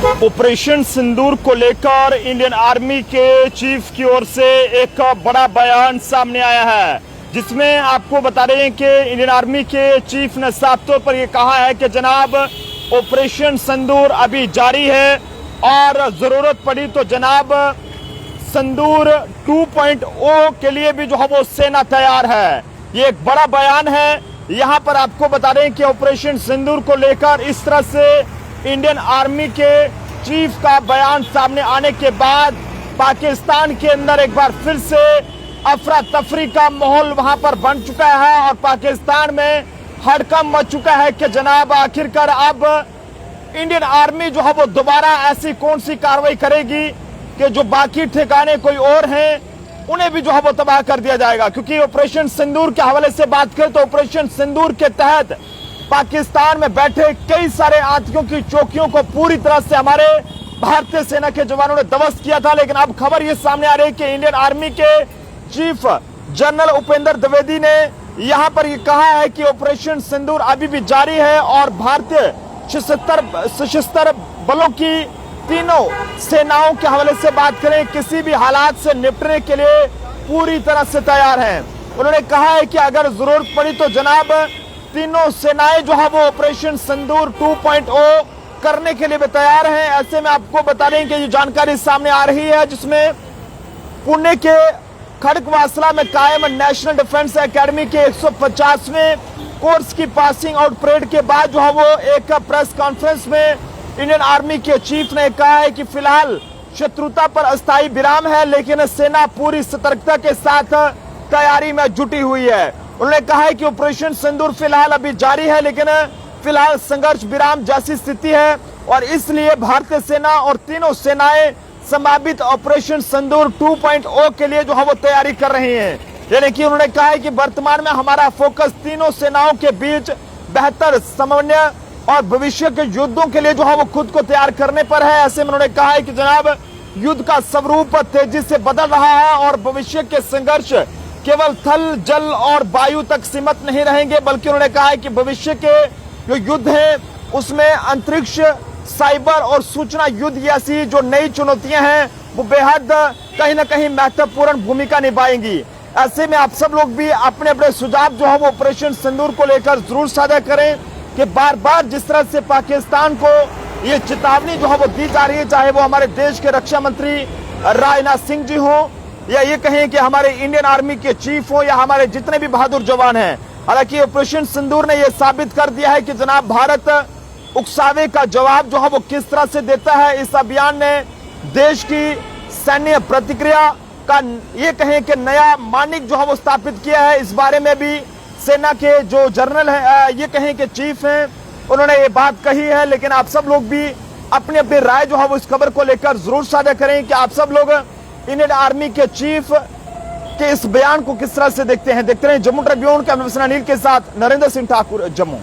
Operation सिंदूर को लेकर Indian army के चीफ की ओर से एक बड़ा बयान सामने आया है, जिसमें आपको बता रहे हैं कि इंडियन आर्मी के चीफ ने साफ तौर पर यह कहा है कि जनाब ऑपरेशन सिंदूर अभी जारी है और जरूरत पड़ी तो जनाब सिंदूर 2.0 के लिए भी जो है वो सेना तैयार है। ये एक बड़ा बयान है। यहाँ पर आपको बता रहे हैं कि ऑपरेशन सिंदूर को लेकर इस तरह से इंडियन आर्मी के चीफ का बयान सामने आने के बाद पाकिस्तान के अंदर एक बार फिर से अफरा तफरी का माहौल वहां पर बन चुका है और पाकिस्तान में हड़कंप मच चुका है कि जनाब आखिरकार अब इंडियन आर्मी जो है वो दोबारा ऐसी कौन सी कार्रवाई करेगी कि जो बाकी ठिकाने कोई और हैं उन्हें भी जो है वो तबाह कर दिया जाएगा। क्योंकि ऑपरेशन सिंदूर के हवाले से बात करें तो ऑपरेशन सिंदूर के तहत पाकिस्तान में बैठे कई सारे आतंकियों की चौकियों को पूरी तरह से हमारे भारतीय सेना के जवानों ने ध्वस्त किया था। लेकिन अब खबर ये सामने आ रही है कि इंडियन आर्मी के चीफ जनरल उपेंद्र द्विवेदी ने यहां पर यह कहा है कि ऑपरेशन सिंदूर अभी भी जारी है और भारतीय सशस्त्र बलों की तीनों सेनाओं के हवाले से बात करें किसी भी हालात से निपटने के लिए पूरी तरह से तैयार हैं। उन्होंने कहा है कि अगर जरूरत पड़ी तो जनाब तीनों सेनाएं जो है वो ऑपरेशन सिंदूर 2.0 करने के लिए भी तैयार हैं। ऐसे में आपको बता दें कि ये जानकारी सामने आ रही है, जिसमें पुणे के खड़कवासला में कायम नेशनल डिफेंस एकेडमी के 150वें कोर्स की पासिंग आउट परेड के बाद जो है वो एक प्रेस कॉन्फ्रेंस में इंडियन आर्मी के चीफ ने कहा है कि फिलहाल शत्रुता पर अस्थायी विराम है, लेकिन सेना पूरी सतर्कता के साथ तैयारी में जुटी हुई है। उन्होंने कहा है कि ऑपरेशन सिंदूर फिलहाल अभी जारी है, लेकिन फिलहाल संघर्ष विराम जैसी स्थिति है और इसलिए भारतीय सेना और तीनों सेनाएं संभावित ऑपरेशन सिंदूर 2.0 के लिए जो है वो तैयारी कर रही हैं। यानी कि उन्होंने कहा है कि वर्तमान में हमारा फोकस तीनों सेनाओं के बीच बेहतर समन्वय और भविष्य के युद्धों के लिए जो है वो खुद को तैयार करने पर है। ऐसे में उन्होंने कहा है कि जनाब युद्ध का स्वरूप तेजी से बदल रहा है और भविष्य के संघर्ष केवल थल जल और वायु तक सीमित नहीं रहेंगे, बल्कि उन्होंने कहा है कि भविष्य के जो युद्ध है उसमें अंतरिक्ष, साइबर और सूचना युद्ध जैसी जो नई चुनौतियां हैं वो बेहद कहीं ना कहीं महत्वपूर्ण भूमिका निभाएंगी। ऐसे में आप सब लोग भी अपने अपने सुझाव जो है वो ऑपरेशन सिंदूर को लेकर जरूर साझा करें कि बार बार जिस तरह से पाकिस्तान को ये चेतावनी जो है वो दी जा रही है, चाहे वो हमारे देश के रक्षा मंत्री राजनाथ सिंह जी हो या ये कहें कि हमारे इंडियन आर्मी के चीफ हो या हमारे जितने भी बहादुर जवान हैं। हालांकि ऑपरेशन सिंदूर ने यह साबित कर दिया है कि जनाब भारत उकसावे का जवाब जो है वो किस तरह से देता है। इस अभियान ने देश की सैन्य प्रतिक्रिया का ये कहें कि नया मानक जो है वो स्थापित किया है। इस बारे में भी सेना के जो जनरल है ये कहें कि चीफ हैं, उन्होंने ये बात कही है। लेकिन आप सब लोग भी अपनी अपनी राय जो है वो इस खबर को लेकर जरूर साझा करें कि आप सब लोग इंडियन आर्मी के चीफ के इस बयान को किस तरह से देखते हैं। देखते रहे जम्मू ट्रिब्यून के अनिल के साथ नरेंद्र सिंह ठाकुर, जम्मू।